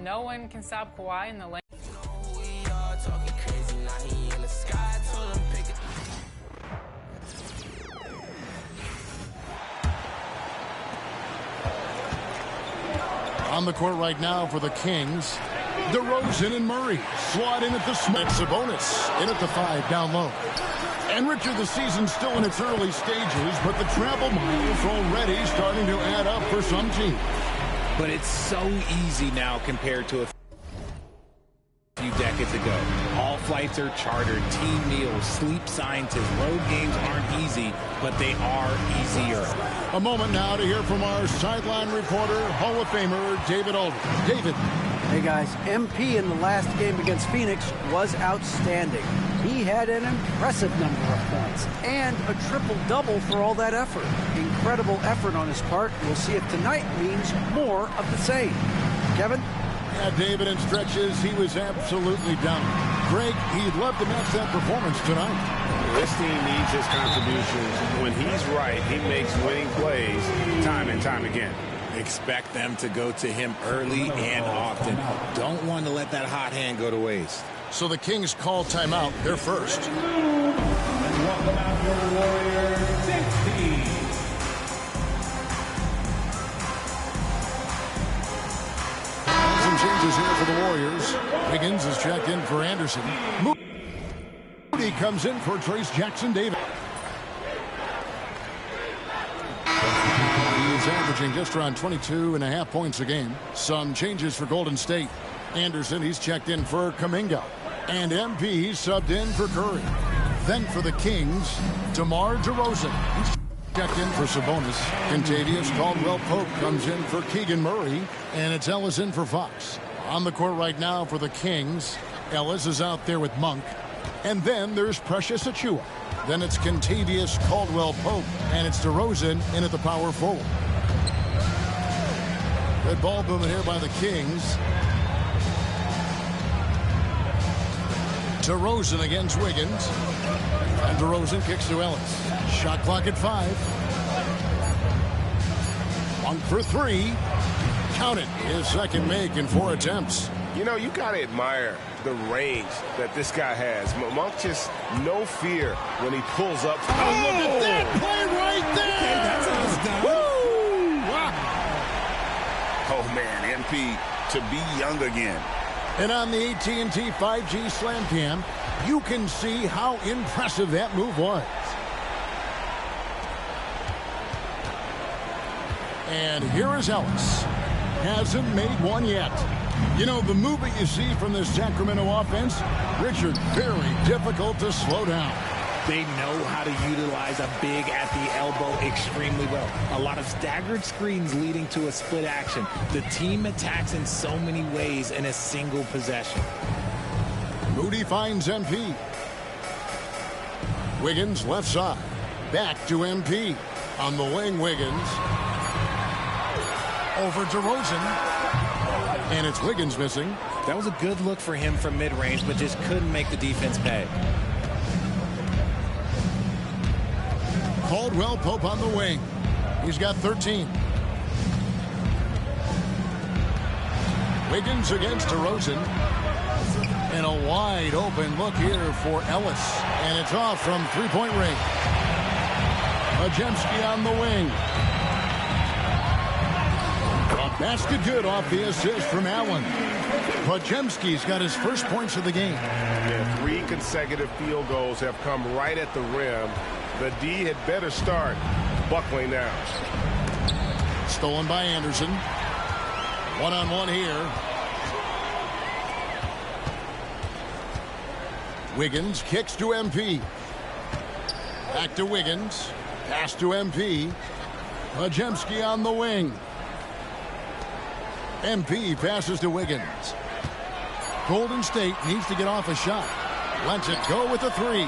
no one can stop Kawhi in the lane. On the court right now for the Kings, DeRozan and Murray slot in at the Smith. Sabonis in at the 5 down low. And Richard, the season's still in its early stages, but the travel miles already starting to add up for some teams. But it's so easy now compared to a few decades ago. All flights are chartered, team meals, sleep scientists. Road games aren't easy, but they are easier. A moment now to hear from our sideline reporter, Hall of Famer David Aldridge. David. Hey guys, MP in the last game against Phoenix was outstanding. He had an impressive number of points and a triple-double for all that effort. Incredible effort on his part. We'll see if tonight means more of the same. Kevin? Yeah, David, in stretches, he was absolutely down. Greg, he'd love to match that performance tonight. This team needs his contributions. When he's right, he makes winning plays time and time again. Expect them to go to him early and often. Don't want to let that hot hand go to waste. So the Kings call timeout. They're first. And welcome out your Warrior 60. Some changes here for the Warriors. Wiggins is checked in for Anderson. Moody comes in for Trace Jackson-Davis. He's averaging just around 22.5 points a game. Some changes for Golden State. Anderson, he's checked in for Kuminga. And MP, he's subbed in for Curry. Then for the Kings, DeMar DeRozan. He's checked in for Sabonis. Kentavious Caldwell-Pope comes in for Keegan Murray. And it's Ellis in for Fox. On the court right now for the Kings, Ellis is out there with Monk. And then there's Precious Achiuwa. Then it's Kentavious Caldwell-Pope. And it's DeRozan in at the power forward. Good ball movement here by the Kings. DeRozan against Wiggins. And DeRozan kicks to Ellis. Shot clock at 5. Monk for 3. Count it. His second make in 4 attempts. You know, you got to admire the range that this guy has. Monk just no fear when he pulls up. Oh, look at that play right there. Okay, that's how it's done. Woo! Wow. Oh, man, MP to be young again. And on the AT&T 5G Slam Cam, you can see how impressive that move was. And here is Ellis. Hasn't made one yet. You know, the movement you see from this Sacramento offense, Richard, very difficult to slow down. They know how to utilize a big at the elbow extremely well. A lot of staggered screens leading to a split action. The team attacks in so many ways in a single possession. Moody finds MP. Wiggins left side. Back to MP. On the wing, Wiggins. Over DeRozan. And it's Wiggins missing. That was a good look for him from mid-range, but just couldn't make the defense pay. Caldwell-Pope on the wing. He's got 13. Wiggins against DeRozan. And a wide open look here for Ellis. And it's off from three-point range. Majemski on the wing. A basket good off the assist from Allen. Majemski's got his first points of the game. Yeah, 3 consecutive field goals have come right at the rim. The D had better start buckling down. Stolen by Anderson. One-on-one here. Wiggins kicks to MP. Back to Wiggins. Pass to MP. Majemski on the wing. MP passes to Wiggins. Golden State needs to get off a shot. Lets it go with a 3.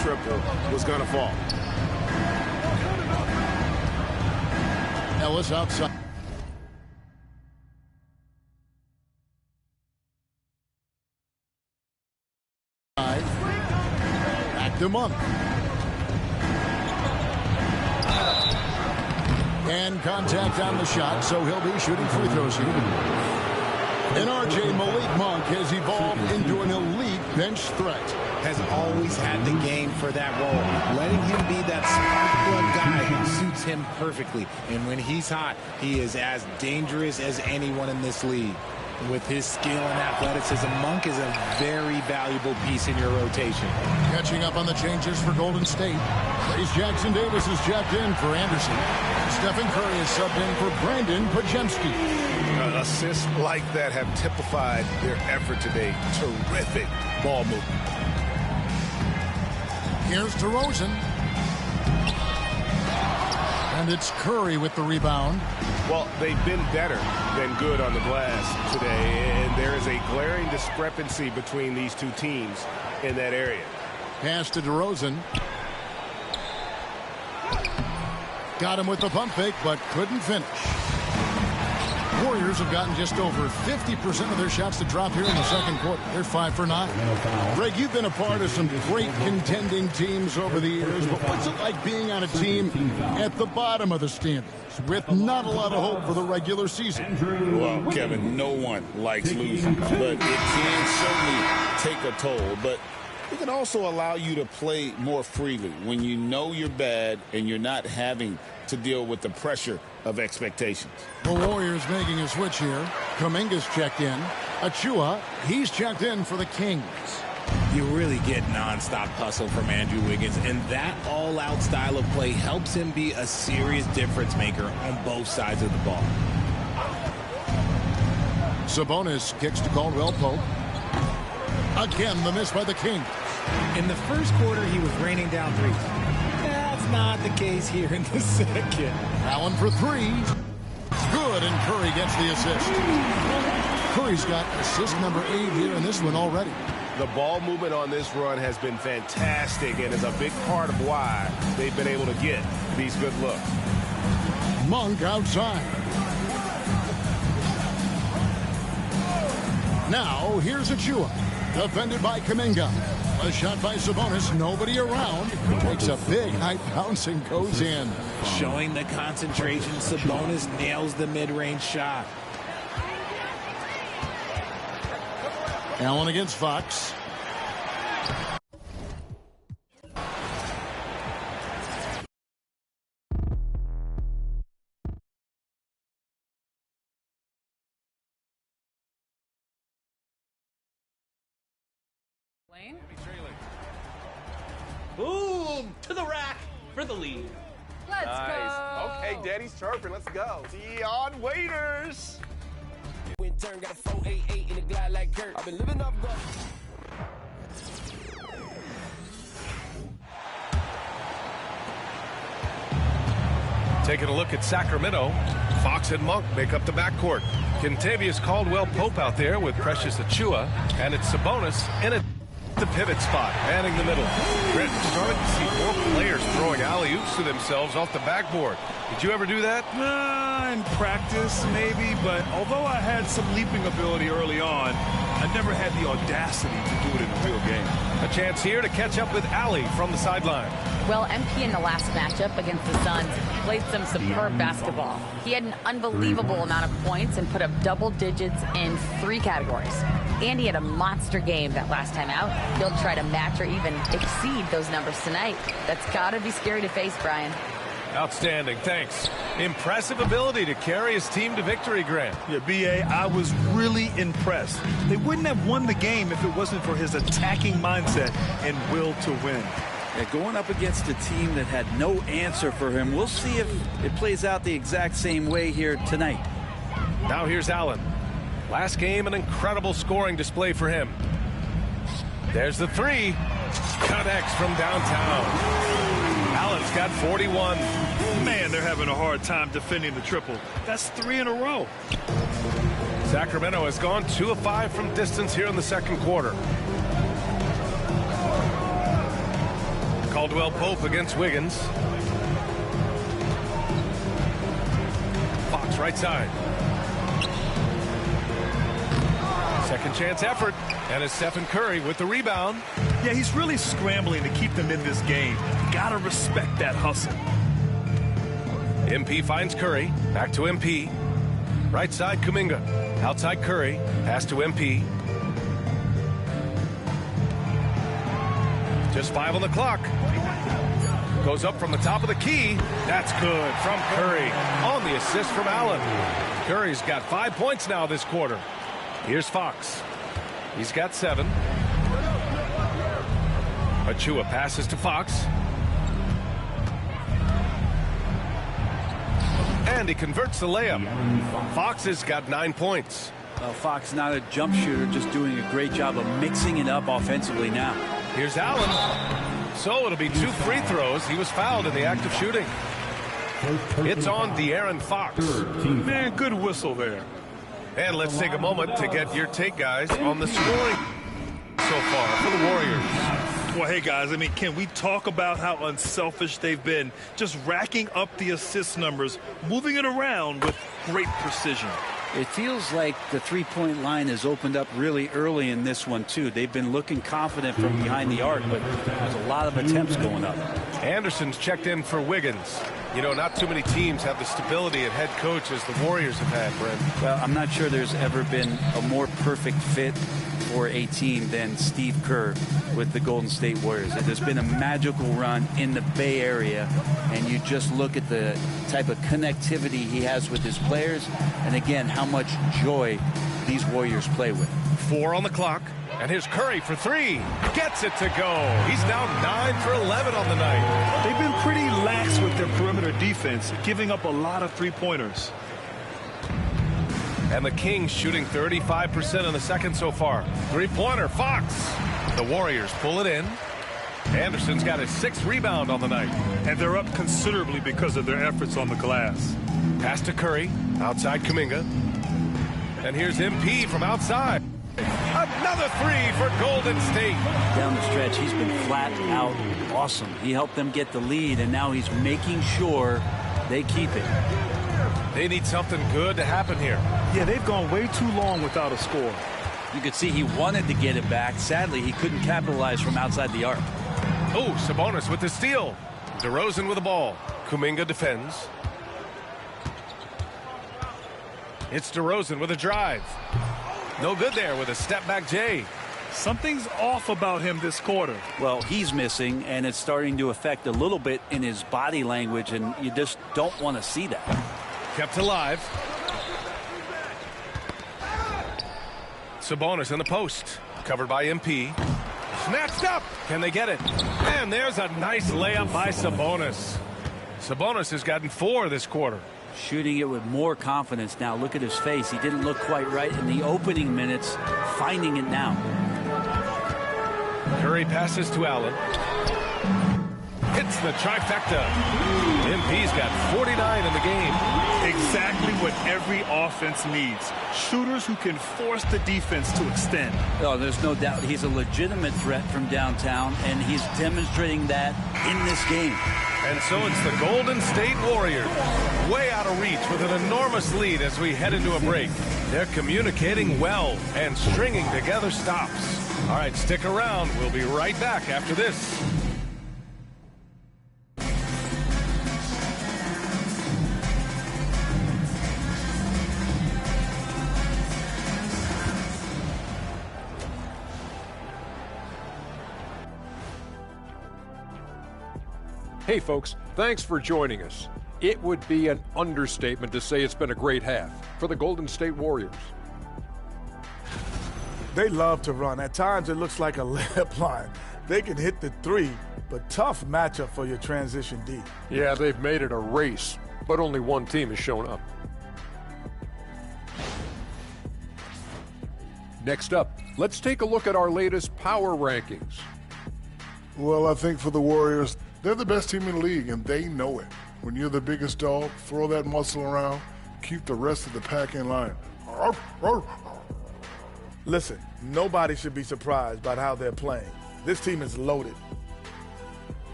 Triple was going to fall. Ellis outside. Back to Monk. And contact on the shot, so he'll be shooting free throws here. And R.J. Malik Monk has evolved into an elite bench threat. Has always had the game for that role. Letting him be that spark plug guy who suits him perfectly. And when he's hot, he is as dangerous as anyone in this league. With his skill and athleticism, Monk is a very valuable piece in your rotation. Catching up on the changes for Golden State. Trace Jackson Davis is checked in for Anderson. Stephen Curry is subbed in for Brandon Pajemski. Assists like that have typified their effort today. Terrific ball movement. Here's DeRozan. And it's Curry with the rebound. Well, they've been better than good on the glass today, and there is a glaring discrepancy between these two teams in that area. Pass to DeRozan. Got him with the pump fake, but couldn't finish. Warriors have gotten just over 50% of their shots to drop here in the second quarter. They're 5 for 9. Greg, you've been a part of some great contending teams over the years, but what's it like being on a team at the bottom of the standings with not a lot of hope for the regular season? Well, Kevin, no one likes losing, but it can certainly take a toll. But it can also allow you to play more freely when you know you're bad and you're not having to deal with the pressure of expectations. The Warriors making a switch here. Kuminga's checked in. Achua, he's checked in for the Kings. You really get nonstop hustle from Andrew Wiggins, and that all-out style of play helps him be a serious difference maker on both sides of the ball. Sabonis kicks to Caldwell Pope. Again, the miss by the Kings. In the first quarter, he was raining down threes. That's not the case here in the second. Allen for 3. Good, and Curry gets the assist. Curry's got assist number 8 here in this one already. The ball movement on this run has been fantastic and is a big part of why they've been able to get these good looks. Monk outside. Now, here's Achua. Defended by Kuminga. A shot by Sabonis. Nobody around. Takes a big high bounce and goes in. Showing the concentration, Sabonis nails the mid-range shot. Allen against Fox. Lane? Boom! To the rack for the lead. Let's go. Okay, Daddy's chirping. Let's go. Dion Waiters. Turn got a 488 in the glide like Kurt. I've been living up the. Taking a look at Sacramento. Fox and Monk make up the backcourt. Kentavious Caldwell Pope out there with Precious Achua. And it's Sabonis in the pivot spot, manning the middle. Brent, starting to see more players throwing alley-oops to themselves off the backboard. Did you ever do that? In practice, maybe, but although I had some leaping ability early on, I never had the audacity to do it in a real game. A chance here to catch up with Allie from the sideline. Well, MP in the last matchup against the Suns played some superb basketball. He had an unbelievable amount of points and put up double digits in 3 categories. And he had a monster game that last time out. He'll try to match or even exceed those numbers tonight. That's got to be scary to face, Brian. Outstanding, thanks. Impressive ability to carry his team to victory, Grant. Yeah, B.A., I was really impressed. They wouldn't have won the game if it wasn't for his attacking mindset and will to win. Yeah, going up against a team that had no answer for him. We'll see if it plays out the exact same way here tonight. Now here's Allen. Last game, an incredible scoring display for him. There's the 3. Connects from downtown. Allen's got 41. Man, they're having a hard time defending the triple. That's 3 in a row. Sacramento has gone 2 of 5 from distance here in the second quarter. Caldwell Pope against Wiggins. Fox right side. Second chance effort. And it's Stephen Curry with the rebound. Yeah, he's really scrambling to keep them in this game. Gotta respect that hustle. MP finds Curry. Back to MP. Right side, Kuminga. Outside Curry. Pass to MP. Just 5 on the clock. Goes up from the top of the key. That's good from Curry. On the assist from Allen. Curry's got 5 points now this quarter. Here's Fox. He's got 7. Achua passes to Fox. And he converts the layup. Fox has got 9 points. Well, Fox not a jump shooter, just doing a great job of mixing it up offensively now. Here's Allen. So it'll be 2 free throws. He was fouled in the act of shooting. It's on De'Aaron Fox. Man, good whistle there. And let's take a moment to get your take, guys, on the scoring so far for the Warriors. Well, hey, guys, I mean, can we talk about how unselfish they've been? Just racking up the assist numbers, moving it around with great precision. It feels like the three-point line has opened up really early in this one, too. They've been looking confident from behind the arc, but there's a lot of attempts going up. Anderson's checked in for Wiggins. You know, not too many teams have the stability at head coach as the Warriors have had, Brent. Well, I'm not sure there's ever been a more perfect fit for a team than Steve Kerr with the Golden State Warriors. There's been a magical run in the Bay Area, and you just look at the type of connectivity he has with his players, and again, how much joy these Warriors play with. 4 on the clock, and here's Curry for 3. Gets it to go. He's now 9 for 11 on the night. They've been pretty lax with their perimeter defense, giving up a lot of three-pointers. And the Kings shooting 35% in the second so far. Three-pointer, Fox. The Warriors pull it in. Anderson's got his 6th rebound on the night. And they're up considerably because of their efforts on the glass. Pass to Curry. Outside Kuminga. And here's MP from outside. Another 3 for Golden State. Down the stretch, he's been flat out awesome. He helped them get the lead, and now he's making sure they keep it. They need something good to happen here. Yeah, they've gone way too long without a score. You could see he wanted to get it back. Sadly, he couldn't capitalize from outside the arc. Oh, Sabonis with the steal. DeRozan with the ball. Kuminga defends. It's DeRozan with a drive. No good there with a step-back J. Something's off about him this quarter. Well, he's missing, and it's starting to affect a little bit in his body language, and you just don't want to see that. Kept alive. Sabonis in the post. Covered by MP. Snatched up. Can they get it? And there's a nice layup by Sabonis. Sabonis has gotten 4 this quarter. Shooting it with more confidence now. Look at his face. He didn't look quite right in the opening minutes. Finding it now. Curry passes to Allen. Hits the trifecta. MP's got 49 in the game. Exactly what every offense needs. Shooters who can force the defense to extend. Oh, there's no doubt he's a legitimate threat from downtown, and he's demonstrating that in this game. And so it's the Golden State Warriors, way out of reach with an enormous lead as we head into a break. They're communicating well and stringing together stops. All right, stick around. We'll be right back after this. Hey folks, thanks for joining us. It would be an understatement to say it's been a great half for the Golden State Warriors. They love to run. At times it looks like a layup line. They can hit the 3, but tough matchup for your transition D. Yeah, they've made it a race, but only one team has shown up. Next up, let's take a look at our latest power rankings. Well, I think for the Warriors, they're the best team in the league, and they know it. When you're the biggest dog, throw that muscle around, keep the rest of the pack in line. Listen, nobody should be surprised by how they're playing. This team is loaded.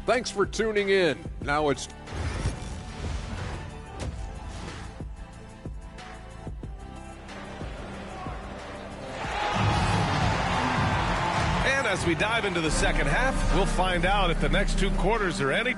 Thanks for tuning in. Now it's... And as we dive into the second half, we'll find out if the next 2 quarters are any